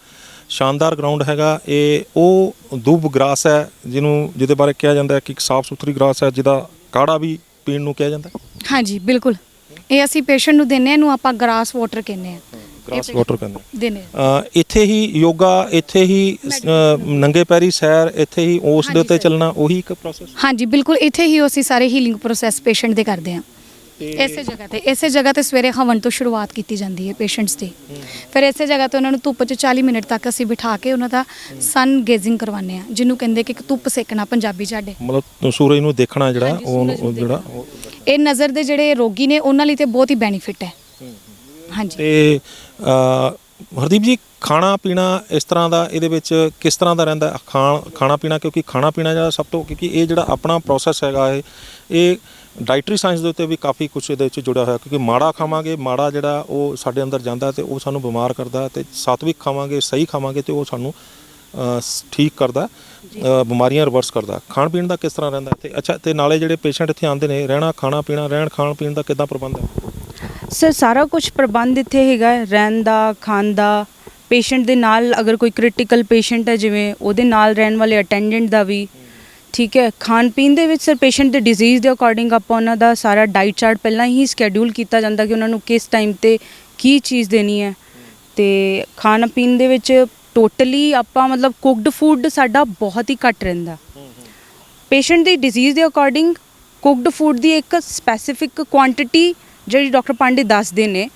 ਸ਼ਾਨਦਾਰ ਗਰਾਊਂਡ ਹੈਗਾ। ਇਹ ਉਹ ਦੁਬ ਗ੍ਰਾਸ ਹੈ ਜਿਹਦੇ ਬਾਰੇ ਕਿਹਾ ਜਾਂਦਾ ਹੈ ਕਿ ਇੱਕ ਸਾਫ਼ ਸੁਥਰੀ ਗ੍ਰਾਸ ਹੈ ਜਿਹਦਾ ਕਾੜਾ ਵੀ ਪੀਣ ਨੂੰ ਕਿਹਾ ਜਾਂਦਾ। ਹਾਂਜੀ ਬਿਲਕੁਲ, ਇਹ ਅਸੀਂ ਪੇਸ਼ੈਂਟ ਨੂੰ ਦਿੰਦੇ ਹਾਂ, ਇਹਨੂੰ ਆਪਾਂ ਗ੍ਰਾਸ ਵਾਟਰ ਕਹਿੰਦੇ ਹਾਂ। ਗ੍ਰਾਸ ਵਾਟਰ ਕਹਿੰਦੇ ਇੱਥੇ ਹੀ ਯੋਗਾ, ਇੱਥੇ ਹੀ ਨੰਗੇ ਪੈਰੀ ਸੈਰ, ਇੱਥੇ ਹੀ ਉਸ ਦੇ ਉੱਤੇ ਚੱਲਣਾ, ਉਹੀ ਇੱਕ ਪ੍ਰੋਸੈਸ? ਹਾਂਜੀ ਬਿਲਕੁਲ, ਇੱਥੇ ਹੀ ਅਸੀਂ ਸਾਰੇ ਹੀਲਿੰਗ ਪ੍ਰੋਸੈਸ ਪੇਸ਼ੈਂਟ ਦੇ ਕਰਦੇ ਹਾਂ। ਇਸੇ ਜਗ੍ਹਾ ਤੇ ਸਵੇਰੇ ਹਵਨ ਤੋਂ ਸ਼ੁਰੂਆਤ ਕੀਤੀ ਜਾਂਦੀ ਹੈ ਪੇਸ਼ੈਂਟਸ ਦੀ। ਫਿਰ ਇਸੇ ਜਗ੍ਹਾ ਤੇ ਉਹਨਾਂ ਨੂੰ ਧੁੱਪ 'ਚ 40 ਮਿੰਟ ਤੱਕ ਅਸੀਂ ਬਿਠਾ ਕੇ ਉਹਨਾਂ ਦਾ ਸਨ ਗੇਜ਼ਿੰਗ ਕਰਵਾਉਂਦੇ ਹਾਂ, ਜਿਹਨੂੰ ਕਹਿੰਦੇ ਕਿ ਧੁੱਪ ਸੇਕਣਾ ਪੰਜਾਬੀ ਸਾਡੇ, ਮਤਲਬ ਸੂਰਜ ਨੂੰ ਦੇਖਣਾ ਜਿਹੜਾ ਇਹ ਨਜ਼ਰ ਦੇ ਜਿਹੜੇ ਰੋਗੀ ਨੇ ਉਹਨਾਂ ਲਈ ਤੇ ਬਹੁਤ ਹੀ ਬੈਨੀਫਿਟ ਹੈ। ਹਾਂਜੀ। ਤੇ ਹਰਦੀਪ ਜੀ, ਖਾਣਾ ਪੀਣਾ ਇਸ ਤਰ੍ਹਾਂ ਦਾ ਇਹਦੇ ਵਿੱਚ ਕਿਸ ਤਰ੍ਹਾਂ ਦਾ ਰਹਿੰਦਾ? ਖਾਣਾ ਪੀਣਾ, ਕਿਉਂਕਿ ਖਾਣਾ ਪੀਣਾ ਜਿਹੜਾ ਸਭ ਤੋਂ, ਕਿਉਂਕਿ ਇਹ ਜਿਹੜਾ ਆਪਣਾ ਪ੍ਰੋਸੈਸ ਹੈਗਾ ਇਹ ਡਾਈਟਰੀ ਸਾਇੰਸ ਦੇ ਉੱਤੇ ਵੀ ਕਾਫੀ ਕੁਝ ਇਹਦੇ ਵਿੱਚ ਜੁੜਿਆ ਹੋਇਆ, ਕਿਉਂਕਿ ਮਾੜਾ ਖਾਵਾਂਗੇ, ਮਾੜਾ ਜਿਹੜਾ ਉਹ ਸਾਡੇ ਅੰਦਰ ਜਾਂਦਾ ਤੇ ਉਹ ਸਾਨੂੰ ਬਿਮਾਰ ਕਰਦਾ, ਤੇ ਸਾਤਵਿਕ ਖਾਵਾਂਗੇ, ਸਹੀ ਖਾਵਾਂਗੇ ਤੇ ਉਹ ਸਾਨੂੰ ਠੀਕ ਕਰਦਾ, ਬਿਮਾਰੀਆਂ ਰਿਵਰਸ ਕਰਦਾ। ਖਾਣ ਪੀਣ ਦਾ ਕਿਸ ਤਰ੍ਹਾਂ ਰਹਿੰਦਾ ਤੇ ਅੱਛਾ, ਤੇ ਨਾਲੇ ਜਿਹੜੇ ਪੇਸ਼ੈਂਟ ਇੱਥੇ ਆਉਂਦੇ ਨੇ, ਰਹਿਣਾ ਖਾਣਾ ਪੀਣਾ, ਰਹਿਣ ਖਾਣ ਪੀਣ ਦਾ ਕਿੱਦਾਂ ਪ੍ਰਬੰਧ ਹੈ? ਸਰ ਸਾਰਾ ਕੁਝ ਪ੍ਰਬੰਧ ਇੱਥੇ ਹੈਗਾ ਹੈ, ਰਹਿਣ ਦਾ, ਖਾਣ ਦਾ, ਪੇਸ਼ੈਂਟ ਦੇ ਨਾਲ ਅਗਰ ਕੋਈ ਕ੍ਰਿਟੀਕਲ ਪੇਸ਼ੈਂਟ ਹੈ ਜਿਵੇਂ ਉਹਦੇ ਨਾਲ ਰਹਿਣ ਵਾਲੇ ਅਟੈਂਡੈਂਟ ਦਾ ਵੀ, ਠੀਕ ਹੈ। ਖਾਣ ਪੀਣ ਦੇ ਵਿੱਚ ਸਰ ਪੇਸ਼ੈਂਟ ਦੇ ਡਿਜ਼ੀਜ਼ ਦੇ ਅਕੋਰਡਿੰਗ ਆਪਾਂ ਉਹਨਾਂ ਦਾ ਸਾਰਾ ਡਾਈਟ ਚਾਰਟ ਪਹਿਲਾਂ ਹੀ ਸਕੈਡਿਊਲ ਕੀਤਾ ਜਾਂਦਾ ਕਿ ਉਹਨਾਂ ਨੂੰ ਕਿਸ ਟਾਈਮ ਤੇ ਕੀ ਚੀਜ਼ ਦੇਣੀ ਹੈ। ਤੇ ਖਾਣ ਪੀਣ ਦੇ ਵਿੱਚ ਟੋਟਲੀ ਆਪਾਂ ਮਤਲਬ ਕੁਕਡ ਫੂਡ ਸਾਡਾ ਬਹੁਤ ਹੀ ਘੱਟ ਰਹਿੰਦਾ। ਪੇਸ਼ੈਂਟ ਦੀ ਡਿਜ਼ੀਜ਼ ਦੇ ਅਕੋਰਡਿੰਗ ਕੁਕਡ ਫੂਡ ਦੀ ਇੱਕ ਸਪੈਸੀਫਿਕ ਕੁਆਂਟੀਟੀ ਜਿਹੜੀ ਡਾਕਟਰ ਪਾਂਡੇ ਦੱਸਦੇ ਨੇ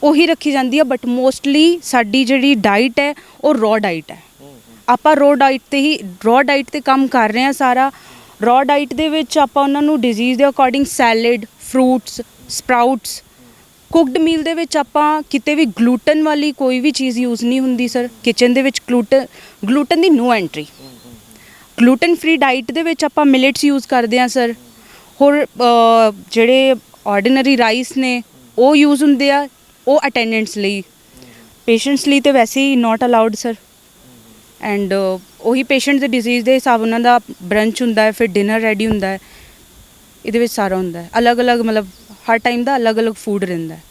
ਉਹੀ ਰੱਖੀ ਜਾਂਦੀ ਹੈ, ਬਟ ਮੋਸਟਲੀ ਸਾਡੀ ਜਿਹੜੀ ਡਾਈਟ ਹੈ ਉਹ ਰॉ ਡਾਈਟ ਹੈ। ਆਪਾਂ ਰॉ ਡਾਈਟ ਤੇ ਕੰਮ ਕਰ ਰਹੇ ਹਾਂ ਸਾਰਾ। ਰॉ ਡਾਈਟ ਦੇ ਵਿੱਚ ਆਪਾਂ ਉਹਨਾਂ ਨੂੰ ਡਿਜ਼ੀਜ਼ ਦੇ according salad, fruits, sprouts, cooked meal ਦੇ ਵਿੱਚ ਆਪਾਂ ਕਿਤੇ ਵੀ ਗਲੂਟਨ ਵਾਲੀ ਕੋਈ ਵੀ ਚੀਜ਼ ਯੂਜ਼ ਨਹੀਂ ਹੁੰਦੀ ਸਰ। ਕਿਚਨ ਦੇ ਵਿੱਚ ਗਲੂਟਨ ਦੀ no entry. Gluten free diet ਦੇ ਵਿੱਚ ਆਪਾਂ ਮਿਲਟਸ ਯੂਜ਼ ਕਰਦੇ ਹਾਂ ਸਰ। ਹੋਰ ਜਿਹੜੇ ਆਰਡੀਨਰੀ ਰਾਈਸ ਨੇ ਉਹ ਯੂਜ਼ ਹੁੰਦੇ ਆ, ਉਹ ਅਟੈਂਡੈਂਟਸ ਲਈ, ਪੇਸ਼ੈਂਟਸ ਲਈ ਤੇ ਵੈਸੇ ਹੀ ਨਾਟ ਅਲਾਉਡ ਸਰ। ਐਂਡ ਉਹੀ ਪੇਸ਼ੈਂਟ ਦੇ ਡਿਜ਼ੀਜ਼ ਦੇ ਹਿਸਾਬ ਉਹਨਾਂ ਦਾ ਬਰੰਚ ਹੁੰਦਾ ਹੈ, ਫਿਰ ਡਿਨਰ ਰੈਡੀ ਹੁੰਦਾ ਹੈ, ਇਹਦੇ ਵਿੱਚ ਸਾਰਾ ਹੁੰਦਾ ਹੈ। ਅਲੱਗ-ਅਲੱਗ ਮਤਲਬ ਹਰ ਟਾਈਮ ਦਾ ਅਲੱਗ-ਅਲੱਗ ਫੂਡ ਰਹਿੰਦਾ ਹੈ।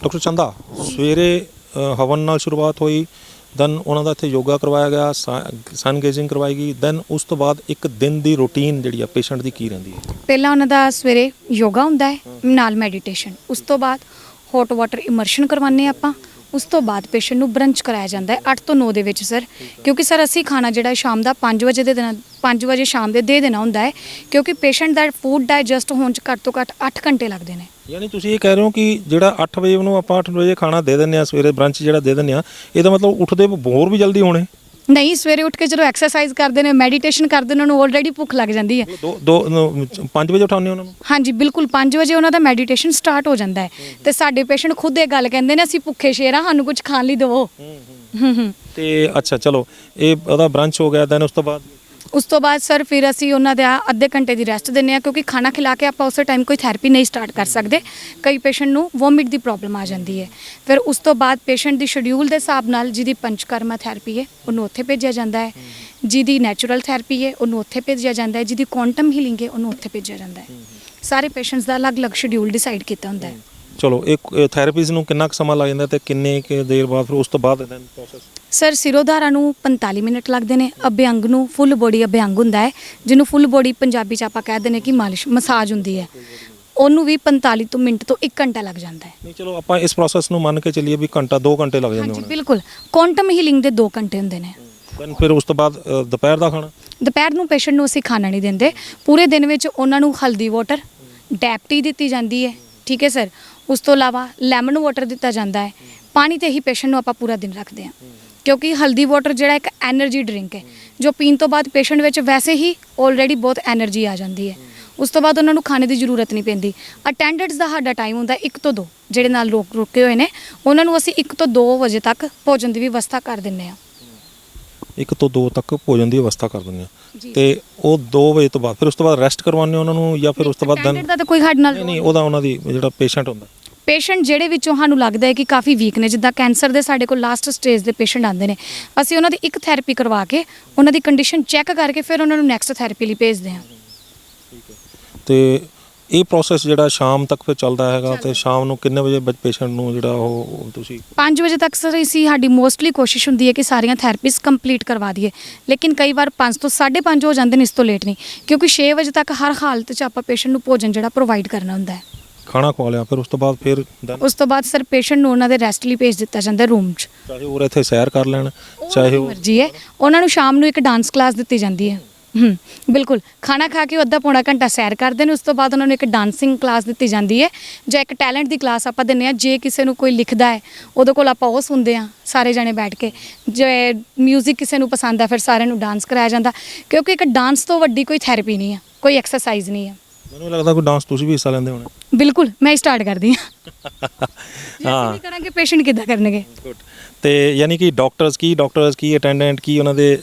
ਡਾਕਟਰ ਚੰਦਾ, ਸਵੇਰੇ ਹਵਨ ਨਾਲ ਸ਼ੁਰੂਆਤ ਹੋਈ, ਦੈਨ ਉਹਨਾਂ ਦਾ ਇੱਥੇ ਯੋਗਾ ਕਰਵਾਇਆ ਗਿਆ, ਸਨ ਗੇਜ਼ਿੰਗ ਕਰਵਾਈ ਗਈ, ਦੈਨ ਉਸ ਤੋਂ ਬਾਅਦ ਇੱਕ ਦਿਨ ਦੀ ਰੂਟੀਨ ਜਿਹੜੀ ਆ ਪੇਸ਼ੈਂਟ ਦੀ ਕੀ ਰਹਿੰਦੀ ਹੈ? ਪਹਿਲਾਂ ਉਹਨਾਂ ਦਾ ਸਵੇਰੇ ਯੋਗਾ ਹੁੰਦਾ ਹੈ ਨਾਲ ਮੈਡੀਟੇਸ਼ਨ, ਉਸ ਤੋਂ ਬਾਅਦ ਹੌਟ ਵਾਟਰ ਇਮਰਸ਼ਨ ਕਰਵਾਉਂਦੇ ਆਪਾਂ, ਉਸ ਤੋਂ ਬਾਅਦ ਪੇਸ਼ੈਂਟ ਨੂੰ ਬਰੰਚ ਕਰਾਇਆ ਜਾਂਦਾ ਹੈ 8 ਤੋਂ 9 ਦੇ ਵਿੱਚ ਸਰ। ਕਿਉਂਕਿ ਸਰ ਅਸੀਂ ਖਾਣਾ ਜਿਹੜਾ ਸ਼ਾਮ ਦਾ 5 ਵਜੇ ਦੇ ਦੇਣਾ, 5 ਵਜੇ ਸ਼ਾਮ ਦੇ ਦੇਣਾ ਹੁੰਦਾ ਹੈ, ਕਿਉਂਕਿ ਪੇਸ਼ੈਂਟ ਦਾ ਫੂਡ ਡਾਈਜੈਸਟ ਹੋਣ 'ਚ ਘੱਟ ਤੋਂ ਘੱਟ 8 ਘੰਟੇ ਲੱਗਦੇ ਨੇ। ਯਾਨੀ ਤੁਸੀਂ ਇਹ ਕਹਿ ਰਹੇ ਹੋ ਕਿ ਜਿਹੜਾ 8 ਵਜੇ ਉਹਨੂੰ ਆਪਾਂ 8 ਵਜੇ ਖਾਣਾ ਦੇ ਦਿੰਦੇ ਆ, ਸਵੇਰੇ ਬ੍ਰੰਚ ਜਿਹੜਾ ਦੇ ਦਿੰਦੇ ਆ, ਇਹਦਾ ਮਤਲਬ ਉੱਠਦੇ ਹੋਰ ਵੀ ਜਲਦੀ ਹੋਣੇ? ਨਹੀਂ, ਸਵੇਰੇ ਉੱਠ ਕੇ ਜਦੋਂ ਐਕਸਰਸਾਈਜ਼ ਕਰਦੇ ਨੇ, ਮੈਡੀਟੇਸ਼ਨ ਕਰਦੇ ਨੇ, ਉਹਨਾਂ ਨੂੰ ਆਲਰੇਡੀ ਭੁੱਖ ਲੱਗ ਜਾਂਦੀ ਹੈ। 5 ਵਜੇ ਉਠਾਉਂਦੇ ਉਹਨਾਂ ਨੂੰ? ਹਾਂਜੀ ਬਿਲਕੁਲ, 5 ਵਜੇ ਉਹਨਾਂ ਦਾ ਮੈਡੀਟੇਸ਼ਨ ਸਟਾਰਟ ਹੋ ਜਾਂਦਾ ਹੈ। ਤੇ ਸਾਡੇ ਪੇਸ਼ੈਂਟ ਖੁਦ ਇਹ ਗੱਲ ਕਹਿੰਦੇ ਨੇ, ਅਸੀਂ ਭੁੱਖੇ ਸ਼ੇਰ ਆ, ਸਾਨੂੰ ਕੁਝ ਖਾਣ ਲਈ ਦਿਵੋ। ਤੇ ਅੱਛਾ ਚਲੋ, ਇਹ ਉਹਦਾ ਬ੍ਰੰਚ ਹੋ ਗਿਆ, ਦੈਨ ਉਸ ਤੋਂ ਬਾਅਦ ਸਰ ਫਿਰ ਅਸੀਂ ਉਹਨਾਂ ਦਾ ਅੱਧੇ ਘੰਟੇ ਦੀ ਰੈਸਟ ਦਿੰਦੇ ਹਾਂ, ਕਿਉਂਕਿ ਖਾਣਾ ਖਿਲਾ ਕੇ ਆਪਾਂ ਉਸੇ ਟਾਈਮ ਕੋਈ ਥੈਰੇਪੀ ਨਹੀਂ ਸਟਾਰਟ ਕਰ ਸਕਦੇ। ਕਈ ਪੇਸ਼ੈਂਟ ਨੂੰ ਵੋਮਿਟ ਦੀ ਪ੍ਰੋਬਲਮ ਆ ਜਾਂਦੀ ਹੈ। ਫਿਰ ਉਸ ਤੋਂ ਬਾਅਦ ਪੇਸ਼ੈਂਟ ਦੀ ਸ਼ਡਿਊਲ ਦੇ ਹਿਸਾਬ ਨਾਲ ਜਿਹਦੀ ਪੰਚਕਰਮਾ ਥੈਰੇਪੀ ਹੈ ਉਹਨੂੰ ਉੱਥੇ ਭੇਜਿਆ ਜਾਂਦਾ ਹੈ, ਜਿਹਦੀ ਨੈਚੁਰਲ ਥੈਰੇਪੀ ਹੈ ਉਹਨੂੰ ਉੱਥੇ ਭੇਜਿਆ ਜਾਂਦਾ ਹੈ, ਜਿਹਦੀ ਕੁਆਂਟਮ ਹੀਲਿੰਗ ਹੈ ਉਹਨੂੰ ਉੱਥੇ ਭੇਜਿਆ ਜਾਂਦਾ ਹੈ। ਸਾਰੇ ਪੇਸ਼ੈਂਟਸ ਦਾ ਅਲੱਗ-ਅਲੱਗ ਸ਼ਡਿਊਲ ਡਿਸਾਈਡ ਕੀਤਾ ਹੁੰਦਾ ਹੈ। ਚਲੋ, ਇਹ ਥੈਰੇਪੀਜ਼ ਨੂੰ ਕਿੰਨਾ ਕੁ ਸਮਾਂ ਲੱਗ ਜਾਂਦਾ ਤੇ ਕਿੰਨੇ ਕੁ ਦੇਰ ਬਾਅਦ ਫਿਰ ਉਸ ਤੋਂ ਬਾਅਦ ਦੈਨ ਪ੍ਰੋਸੈਸ? ਸਰ ਸਿਰੋਧਾਰਾ ਨੂੰ 45 ਮਿੰਟ ਲੱਗਦੇ ਨੇ, ਅਭਿਅੰਗ ਨੂੰ ਫੁੱਲ ਬੋਡੀ ਅਭਿਅੰਗ ਹੁੰਦਾ ਹੈ, ਜਿਹਨੂੰ ਫੁੱਲ ਬੋਡੀ ਪੰਜਾਬੀ 'ਚ ਆਪਾਂ ਕਹਿ ਦਿੰਦੇ ਕਿ ਮਾਲਿਸ਼ ਮਸਾਜ ਹੁੰਦੀ ਹੈ, ਉਹਨੂੰ ਵੀ 45 ਤੋਂ ਮਿੰਟ ਤੋਂ 1 ਘੰਟਾ ਲੱਗ ਜਾਂਦਾ ਹੈ। ਨਹੀਂ ਚਲੋ, ਆਪਾਂ ਇਸ ਪ੍ਰੋਸੈਸ ਨੂੰ ਮੰਨ ਕੇ ਚੱਲੀਏ ਵੀ ਘੰਟਾ 2 ਘੰਟੇ ਲੱਗ ਜਾਂਦੇ ਹਾਂਜੀ ਬਿਲਕੁਲ, ਕੁਆਂਟਮ ਹੀਲਿੰਗ ਦੇ 2 ਘੰਟੇ ਹੁੰਦੇ ਨੇ। ਦੈਨ ਫਿਰ ਉਸ ਤੋਂ ਬਾਅਦ ਦੁਪਹਿਰ ਦਾ ਖਾਣਾ? ਦੁਪਹਿਰ ਨੂੰ ਪੇਸ਼ੈਂਟ ਨੂੰ ਅਸੀਂ ਖਾਣਾ ਨਹੀਂ ਦਿੰਦੇ। ਪੂਰੇ ਦਿਨ ਵਿੱਚ ਉਹਨਾਂ ਨੂੰ ਹਲਦੀ ਵਾਟਰ, ਡੈਪ ਟੀ ਦਿੱਤੀ ਜਾਂਦੀ ਹੈ, ਠੀਕ ਹੈ ਸਰ। ਉਸ ਤੋਂ ਇਲਾਵਾ ਲੈਮਨ ਵਾਟਰ ਦਿੱਤਾ ਜਾਂਦਾ ਹੈ। ਪਾਣੀ ਤੇ ਹੀ ਪੇਸ਼ੈਂਟ ਨੂੰ ਆਪਾਂ ਪੂਰਾ ਦਿਨ ਰੱਖਦੇ ਹਾਂ, ਕਿਉਂਕਿ ਹਲਦੀ ਵਾਟਰ ਜਿਹੜਾ ਇੱਕ એનર્ਜੀ ਡਰਿੰਕ ਹੈ, ਜੋ ਪੀਣ ਤੋਂ ਬਾਅਦ ਪੇਸ਼ੈਂਟ ਵਿੱਚ ਵੈਸੇ ਹੀ ਆਲਰੇਡੀ ਬਹੁਤ એનર્ਜੀ ਆ ਜਾਂਦੀ ਹੈ। ਉਸ ਤੋਂ ਬਾਅਦ ਉਹਨਾਂ ਨੂੰ ਖਾਣੇ ਦੀ ਜ਼ਰੂਰਤ ਨਹੀਂ ਪੈਂਦੀ। ਅਟੈਂਡੈਂਟਸ ਦਾ ਸਾਡਾ ਟਾਈਮ ਹੁੰਦਾ 1 ਤੋਂ 2, ਜਿਹੜੇ ਨਾਲ ਰੁਕੇ ਹੋਏ ਨੇ ਉਹਨਾਂ ਨੂੰ ਅਸੀਂ 1 ਤੋਂ 2 ਵਜੇ ਤੱਕ ਭੋਜਨ ਦੀ ਵਿਵਸਥਾ ਕਰ ਦਿੰਦੇ ਹਾਂ। 1 ਤੋਂ 2 ਤੱਕ ਭੋਜਨ ਦੀ ਵਿਵਸਥਾ ਕਰ ਦਿੰਦੇ ਆ, ਤੇ ਉਹ 2 ਵਜੇ ਤੋਂ ਬਾਅਦ ਫਿਰ ਉਸ ਤੋਂ ਬਾਅਦ ਰੈਸਟ ਕਰਵਾਉਂਦੇ ਉਹਨਾਂ ਨੂੰ, ਜਾਂ ਫਿਰ ਉਸ ਤੋਂ ਬਾਅਦ ਅਟੈਂਡੈਂਟ ਦਾ ਤਾਂ ਕੋਈ ਸਾਡੇ ਨਾਲ ਨਹੀਂ, ਉਹਨਾਂ ਦੀ ਜਿਹੜਾ ਪੇਸ਼ੈਂਟ ਹੁੰਦਾ, ਪੇਸ਼ੈਂਟ ਜਿਹੜੇ ਵਿੱਚੋਂ ਸਾਨੂੰ ਲੱਗਦਾ ਹੈ ਕਿ ਕਾਫੀ ਵੀਕ ਨੇ, ਜਿੱਦਾਂ ਕੈਂਸਰ ਦੇ ਸਾਡੇ ਕੋਲ ਲਾਸਟ ਸਟੇਜ ਦੇ ਪੇਸ਼ੈਂਟ ਆਉਂਦੇ ਨੇ, ਅਸੀਂ ਉਹਨਾਂ ਦੀ ਇੱਕ ਥੈਰੇਪੀ ਕਰਵਾ ਕੇ ਉਹਨਾਂ ਦੀ ਕੰਡੀਸ਼ਨ ਚੈੱਕ ਕਰਕੇ ਫਿਰ ਉਹਨਾਂ ਨੂੰ ਨੈਕਸਟ ਥੈਰੇਪੀ ਲਈ ਭੇਜਦੇ ਹਾਂ। ਤੇ ਇਹ ਪ੍ਰੋਸੈਸ ਜਿਹੜਾ ਸ਼ਾਮ ਤੱਕ ਫਿਰ ਚੱਲਦਾ ਹੈਗਾ, ਤੇ ਸ਼ਾਮ ਨੂੰ ਕਿੰਨੇ ਵਜੇ ਪੇਸ਼ੈਂਟ ਨੂੰ ਜਿਹੜਾ ਉਹ ਤੁਸੀਂ? 5 ਵਜੇ ਤੱਕ ਸਰ ਅਸੀਂ ਸਾਡੀ ਮੋਸਟਲੀ ਕੋਸ਼ਿਸ਼ ਹੁੰਦੀ ਹੈ ਕਿ ਸਾਰੀਆਂ ਥੈਰੇਪੀਜ਼ ਕੰਪਲੀਟ ਕਰਵਾ ਦਈਏ, ਲੇਕਿਨ ਕਈ ਵਾਰ 5 ਤੋਂ 5:30 ਹੋ ਜਾਂਦੇ ਨੇ, ਇਸ ਤੋਂ ਲੇਟ ਨਹੀਂ, ਕਿਉਂਕਿ 6 ਵਜੇ ਤੱਕ ਹਰ ਹਾਲਤ 'ਚ ਆਪਾਂ ਪੇਸ਼ੈਂਟ ਨੂੰ ਭੋਜਨ ਜਿਹੜਾ ਪ੍ਰੋਵਾਈਡ ਕਰਨਾ ਹੁੰਦਾ ਹੈ। ਖਾਣਾ ਖਵਾ ਲਿਆ, ਫਿਰ ਉਸ ਤੋਂ ਬਾਅਦ ਫਿਰ ਉਸ ਤੋਂ ਬਾਅਦ ਸਰ ਪੇਸ਼ੈਂਟ ਨੂੰ ਉਹਨਾਂ ਦੇ ਰੈਸਟ ਲਈ ਭੇਜ ਦਿੱਤਾ ਜਾਂਦਾ ਰੂਮ 'ਚ, ਚਾਹੇ ਉਹ ਇੱਥੇ ਸੈਰ ਕਰ ਲੈਣ, ਚਾਹੇ ਉਹ ਮਰਜ਼ੀ ਹੈ। ਉਹਨਾਂ ਨੂੰ ਸ਼ਾਮ ਨੂੰ ਇੱਕ ਡਾਂਸ ਕਲਾਸ ਦਿੱਤੀ ਜਾਂਦੀ ਹੈ। ਬਿਲਕੁਲ, ਖਾਣਾ ਖਾ ਕੇ ਅੱਧਾ ਪੌਣਾ ਘੰਟਾ ਸੈਰ ਕਰਦੇ ਨੇ, ਉਸ ਤੋਂ ਬਾਅਦ ਉਹਨਾਂ ਨੂੰ ਇੱਕ ਡਾਂਸਿੰਗ ਕਲਾਸ ਦਿੱਤੀ ਜਾਂਦੀ ਹੈ, ਜਾਂ ਇੱਕ ਟੈਲੈਂਟ ਦੀ ਕਲਾਸ ਆਪਾਂ ਦਿੰਦੇ ਹਾਂ। ਜੇ ਕਿਸੇ ਨੂੰ ਕੋਈ ਲਿਖਦਾ ਹੈ ਉਹਦੇ ਕੋਲ ਆਪਾਂ ਉਹ ਸੁਣਦੇ ਹਾਂ ਸਾਰੇ ਜਣੇ ਬੈਠ ਕੇ। ਜੇ ਮਿਊਜ਼ਿਕ ਕਿਸੇ ਨੂੰ ਪਸੰਦ ਹੈ ਫਿਰ ਸਾਰਿਆਂ ਨੂੰ ਡਾਂਸ ਕਰਾਇਆ ਜਾਂਦਾ, ਕਿਉਂਕਿ ਇੱਕ ਡਾਂਸ ਤੋਂ ਵੱਡੀ ਕੋਈ ਥੈਰੇਪੀ ਨਹੀਂ ਹੈ, ਕੋਈ ਐਕਸਰਸਾਈਜ਼ ਨਹੀਂ ਹੈ। ਮੈਨੂੰ ਲੱਗਦਾ ਕੋਈ ਡਾਂਸ ਤੁਸੀਂ ਵੀ ਹਿੱਸਾ ਲੈਂਦੇ ਹੋਣੇ? ਬਿਲਕੁਲ, ਮੈਂ ਹੀ ਸਟਾਰਟ ਕਰਦੀ ਹਾਂ। ਹਾਂ, ਨਹੀਂ ਕਰਾਂਗੇ ਪੇਸ਼ੈਂਟ ਕਿੱਦਾਂ ਕਰਨਗੇ? ਤੇ ਯਾਨੀ ਕਿ ਡਾਕਟਰਸ ਕੀ ਅਟੈਂਡੈਂਟ ਕੀ ਉਹਨਾਂ ਦੇ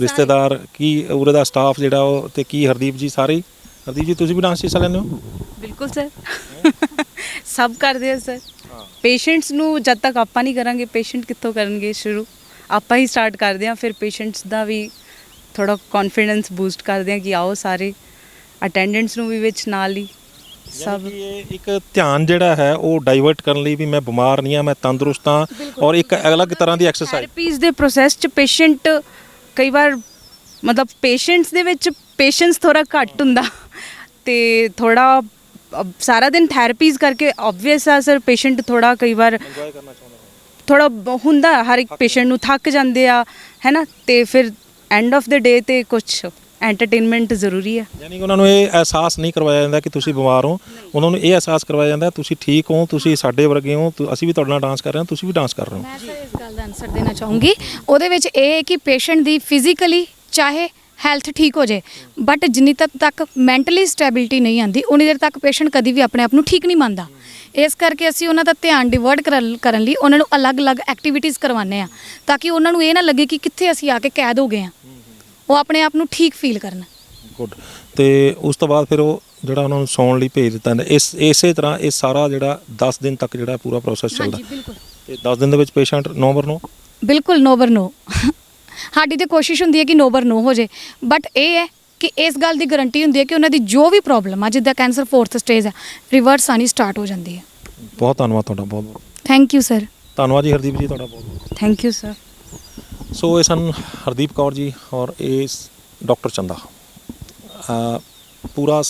ਰਿਸ਼ਤੇਦਾਰ ਕੀ ਉਰੇ ਦਾ ਸਟਾਫ ਜਿਹੜਾ ਉਹ, ਤੇ ਕੀ ਹਰਦੀਪ ਜੀ ਸਾਰੇ ਹਰਦੀਪ ਜੀ ਤੁਸੀਂ ਵੀ ਡਾਂਸ 'ਚ ਹਿੱਸਾ ਲੈਂਦੇ ਹੋ? ਬਿਲਕੁਲ ਸਰ ਸਭ ਕਰਦੇ ਆ ਸਰ। ਪੇਸ਼ੈਂਟਸ ਨੂੰ ਜਦ ਤੱਕ ਆਪਾਂ ਨਹੀਂ ਕਰਾਂਗੇ ਪੇਸ਼ੈਂਟ ਕਿੱਥੋਂ ਕਰਨਗੇ ਸ਼ੁਰੂ। ਆਪਾਂ ਹੀ ਸਟਾਰਟ ਕਰਦੇ ਹਾਂ, ਫਿਰ ਪੇਸ਼ੈਂਟਸ ਦਾ ਵੀ ਥੋੜਾ ਕੌਨਫੀਡੈਂਸ ਬੂਸਟ ਕਰਦੇ ਹਾਂ ਕਿ ਆਓ ਸਾਰੇ, ਅਟੈਂਡੈਂਟਸ ਨੂੰ ਵੀ ਵਿੱਚ ਨਾਲ ਹੀ ਸਭ। ਯਾਨੀ ਕਿ ਇਹ ਇੱਕ ਧਿਆਨ ਜਿਹੜਾ ਹੈ ਉਹ ਡਾਈਵਰਟ ਕਰਨ ਲਈ ਵੀ ਮੈਂ ਬਿਮਾਰ ਨਹੀਂ ਹਾਂ, ਮੈਂ ਤੰਦਰੁਸਤ ਹਾਂ, ਔਰ ਇੱਕ ਅਲੱਗ ਤਰ੍ਹਾਂ ਦੀ ਐਕਸਰਸਾਈਜ਼। ਥੈਰੇਪੀਜ਼ ਦੇ ਪ੍ਰੋਸੈਸ 'ਚ ਪੇਸ਼ੈਂਟ ਕਈ ਵਾਰ ਮਤਲਬ ਪੇਸ਼ੈਂਟਸ ਦੇ ਵਿੱਚ ਪੇਸ਼ੈਂਸ ਥੋੜਾ ਘੱਟ ਹੁੰਦਾ ਤੇ ਥੋੜਾ ਸਾਰਾ ਦਿਨ ਥੈਰੇਪੀਜ਼ ਕਰਕੇ ਆਬਵੀਅਸ ਆ ਸਰ ਪੇਸ਼ੈਂਟ ਥੋੜਾ ਕਈ ਵਾਰ ਇੰਜੋਏ ਕਰਨਾ ਚਾਹੁੰਦਾ ਥੋੜਾ ਹੁੰਦਾ, ਹਰ ਇੱਕ ਪੇਸ਼ੈਂਟ ਨੂੰ ਥੱਕ ਜਾਂਦੇ ਆ ਹੈ ਨਾ, ਤੇ ਫਿਰ ਐਂਡ ਆਫ ਦ ਡੇ ਤੇ ਕੁਝ ਐਂਟਰਟੇਨਮੈਂਟ ਜ਼ਰੂਰੀ ਹੈ। ਯਾਨੀ ਕਿ ਉਹਨਾਂ ਨੂੰ ਇਹ ਅਹਿਸਾਸ ਨਹੀਂ ਕਰਵਾਇਆ ਜਾਂਦਾ ਕਿ ਤੁਸੀਂ ਬਿਮਾਰ ਹੋ, ਉਹਨਾਂ ਨੂੰ ਇਹ ਅਹਿਸਾਸ ਕਰਵਾਇਆ ਜਾਂਦਾ ਤੁਸੀਂ ਠੀਕ ਹੋ, ਤੁਸੀਂ ਸਾਡੇ ਵਰਗੇ ਹੋ, ਅਸੀਂ ਵੀ ਤੁਹਾਡੇ ਨਾਲ ਡਾਂਸ ਕਰ ਰਹੇ ਹਾਂ, ਤੁਸੀਂ ਵੀ ਡਾਂਸ ਕਰ ਰਹੇ ਹੋ। ਮੈਂ ਸਰ ਇਸ ਗੱਲ ਦਾ ਆਨਸਰ ਦੇਣਾ ਚਾਹੂੰਗੀ। ਉਹਦੇ ਵਿੱਚ ਇਹ ਹੈ ਕਿ ਪੇਸ਼ੈਂਟ ਦੀ ਫਿਜ਼ੀਕਲੀ ਚਾਹੇ ਹੈਲਥ ਠੀਕ ਹੋ ਜਾਏ, ਬਟ ਜਿੰਨੀ ਤੱਕ ਮੈਂਟਲੀ ਸਟੈਬਿਲਿਟੀ ਨਹੀਂ ਆਂਦੀ ਉਨੀ ਦੇਰ ਤੱਕ ਪੇਸ਼ੈਂਟ ਕਦੀ ਵੀ ਆਪਣੇ ਆਪ ਨੂੰ ਠੀਕ ਨਹੀਂ ਮੰਨਦਾ। ਇਸ ਕਰਕੇ ਅਸੀਂ ਉਹਨਾਂ ਦਾ ਧਿਆਨ ਡਿਵਰਟ ਕਰਨ ਲਈ ਉਹਨਾਂ ਨੂੰ ਅਲੱਗ-ਅਲੱਗ ਐਕਟੀਵਿਟੀਜ਼ ਕਰਵਾਉਂਦੇ ਆ ਤਾਂ ਕਿ ਉਹਨਾਂ ਨੂੰ ਇਹ ਨਾ ਲੱਗੇ ਕਿ ਕਿੱਥੇ ਅਸੀਂ ਆ ਕੇ ਕੈਦ ਹੋ ਗਏ ਆ, ਉਹ ਆਪਣੇ ਆਪ ਨੂੰ ਠੀਕ ਫੀਲ ਕਰਨ। ਗੁੱਡ। ਤੇ ਉਸ ਤੋਂ ਬਾਅਦ ਫਿਰ ਉਹ ਜਿਹੜਾ ਉਹਨਾਂ ਨੂੰ ਸੌਣ ਲਈ ਭੇਜ ਦਿੱਤਾ ਜਾਂਦਾ। ਇਸੇ ਤਰ੍ਹਾਂ ਇਹ ਸਾਰਾ ਜਿਹੜਾ 10 ਦਿਨ ਤੱਕ ਜਿਹੜਾ ਪੂਰਾ ਪ੍ਰੋਸੈਸ ਚੱਲਦਾ। ਹਾਂਜੀ ਬਿਲਕੁਲ। ਤੇ 10 ਦਿਨ ਦੇ ਵਿੱਚ ਪੇਸ਼ੈਂਟ ਨੋਬਰ ਨੋ ਬਿਲਕੁਲ ਨੋਬਰ ਨੋ ਸਾਡੀ ਤੇ ਕੋਸ਼ਿਸ਼ ਹੁੰਦੀ ਹੈ ਕਿ ਨੋਬਰ ਨੋ ਹੋ ਜੇ, ਬਟ ਇਹ ਹੈ ਕਿ ਇਸ ਗੱਲ ਦੀ ਗਾਰੰਟੀ ਹੁੰਦੀ ਹੈ ਕਿ ਉਹਨਾਂ ਦੀ ਜੋ ਵੀ ਪ੍ਰੋਬਲਮ ਆ, ਜਿੱਦਾਂ ਕੈਂਸਰ 4th ਸਟੇਜ ਆ, ਰਿਵਰਸ ਆਣੀ ਸਟਾਰਟ ਹੋ ਜਾਂਦੀ ਹੈ। ਬਹੁਤ ਧੰਨਵਾਦ ਤੁਹਾਡਾ, ਬਹੁਤ ਬਹੁਤ ਥੈਂਕ ਯੂ ਸਰ। ਧੰਨਵਾਦ ਜੀ ਹਰਦੀਪ ਜੀ ਤੁਹਾਡਾ ਬਹੁਤ ਬਹੁਤ। Thank you sir. ਸੋ ਇਹ ਸਨ ਹਰਦੀਪ ਕੌਰ ਜੀ ਔਰ ਇਸ ਡਾਕਟਰ ਚੰਦਾ। ਪੂਰਾ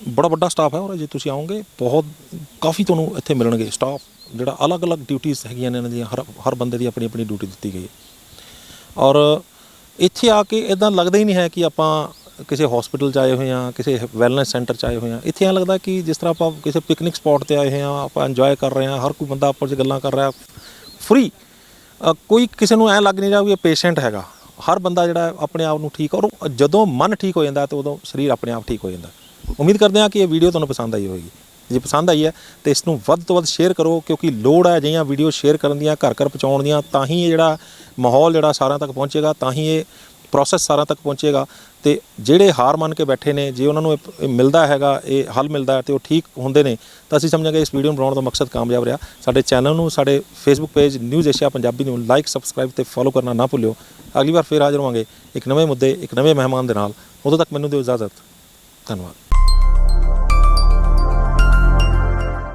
ਬੜਾ ਵੱਡਾ ਸਟਾਫ ਹੈ, ਔਰ ਜੇ ਤੁਸੀਂ ਆਓਗੇ ਬਹੁਤ ਕਾਫੀ ਤੁਹਾਨੂੰ ਇੱਥੇ ਮਿਲਣਗੇ ਸਟਾਫ ਜਿਹੜਾ ਅਲੱਗ-ਅਲੱਗ ਡਿਊਟੀਆਂ ਹੈਗੀਆਂ ਨੇ ਇਹਨਾਂ ਦੀਆਂ, ਹਰ ਬੰਦੇ ਦੀ ਆਪਣੀ ਆਪਣੀ ਡਿਊਟੀ ਦਿੱਤੀ ਗਈ ਹੈ। ਔਰ ਇੱਥੇ ਆ ਕੇ ਇੱਦਾਂ ਲੱਗਦਾ ਹੀ ਨਹੀਂ ਹੈ ਕਿ ਆਪਾਂ ਕਿਸੇ ਹਸਪੀਟਲ 'ਚ ਆਏ ਹੋਏ ਹਾਂ, ਕਿਸੇ ਵੈਲਨੈਸ ਸੈਂਟਰ 'ਚ ਆਏ ਹੋਏ ਹਾਂ। ਇੱਥੇ ਐਂ ਲੱਗਦਾ ਕਿ ਜਿਸ ਤਰ੍ਹਾਂ ਆਪਾਂ ਕਿਸੇ ਪਿਕਨਿਕ ਸਪੌਟ 'ਤੇ ਆਏ ਹੋਏ ਹਾਂ, ਆਪਾਂ ਇੰਜੋਏ ਕਰ ਰਹੇ ਹਾਂ, ਹਰ ਕੋਈ ਬੰਦਾ ਆਪਸ 'ਚ ਗੱਲਾਂ ਕਰ ਰਿਹਾ ਫ੍ਰੀ। ਕੋਈ ਕਿਸੇ ਨੂੰ ਐਂ ਲੱਗ ਨਹੀਂ ਰਿਹਾ ਵੀ ਇਹ ਪੇਸ਼ੈਂਟ ਹੈਗਾ। ਹਰ ਬੰਦਾ ਜਿਹੜਾ ਆਪਣੇ ਆਪ ਨੂੰ ਠੀਕ, ਔਰ ਜਦੋਂ ਮਨ ਠੀਕ ਹੋ ਜਾਂਦਾ ਤਾਂ ਉਦੋਂ ਸਰੀਰ ਆਪਣੇ ਆਪ ਠੀਕ ਹੋ ਜਾਂਦਾ। ਉਮੀਦ ਕਰਦੇ ਹਾਂ ਕਿ ਇਹ ਵੀਡੀਓ ਤੁਹਾਨੂੰ ਪਸੰਦ ਆਈ ਹੋਵੇਗੀ। ਜੇ ਪਸੰਦ ਆਈ ਹੈ ਤਾਂ ਇਸ ਨੂੰ ਵੱਧ ਤੋਂ ਵੱਧ ਸ਼ੇਅਰ ਕਰੋ, ਕਿਉਂਕਿ ਲੋੜ ਹੈ ਅਜਿਹੀਆਂ ਵੀਡੀਓ ਸ਼ੇਅਰ ਕਰਨ ਦੀਆਂ, ਘਰ ਘਰ ਪਹੁੰਚਾਉਣ ਦੀਆਂ। ਤਾਂ ਹੀ ਇਹ ਜਿਹੜਾ ਮਾਹੌਲ ਜਿਹੜਾ ਸਾਰਿਆਂ ਤੱਕ ਪਹੁੰਚੇਗਾ, ਤਾਂ ਹੀ ਇਹ ਪ੍ਰੋਸੈਸ ਸਾਰਿਆਂ ਤੱਕ ਪਹੁੰਚੇਗਾ। ਤੇ ਜਿਹੜੇ ਹਾਰ ਮੰਨ ਕੇ ਬੈਠੇ ਨੇ, ਜੇ ਉਹਨਾਂ ਨੂੰ ਇਹ ਮਿਲਦਾ ਹੈਗਾ, ਇਹ ਹੱਲ ਮਿਲਦਾ ਤੇ ਉਹ ਠੀਕ ਹੁੰਦੇ ਨੇ, ਤਾਂ ਅਸੀਂ ਸਮਝਾਂਗੇ ਇਸ ਵੀਡੀਓ ਨੂੰ ਬਣਾਉਣ ਦਾ ਮਕਸਦ ਕਾਮਯਾਬ ਰਿਹਾ। ਸਾਡੇ ਚੈਨਲ ਨੂੰ, ਸਾਡੇ Facebook page news Asia Punjabi ਨੂੰ ਲਾਈਕ, ਸਬਸਕ੍ਰਾਈਬ ਤੇ ਫੋਲੋ ਕਰਨਾ ਨਾ ਭੁੱਲਿਓ। ਅਗਲੀ ਵਾਰ ਫਿਰ ਹਾਜ਼ਰ ਹੋਵਾਂਗੇ ਇੱਕ ਨਵੇਂ ਮੁੱਦੇ, ਇੱਕ ਨਵੇਂ ਮਹਿਮਾਨ ਦੇ ਨਾਲ। ਉਦੋਂ ਤੱਕ ਮੈਨੂੰ ਦਿਓ ਇਜਾਜ਼ਤ। ਧੰਨਵਾਦ।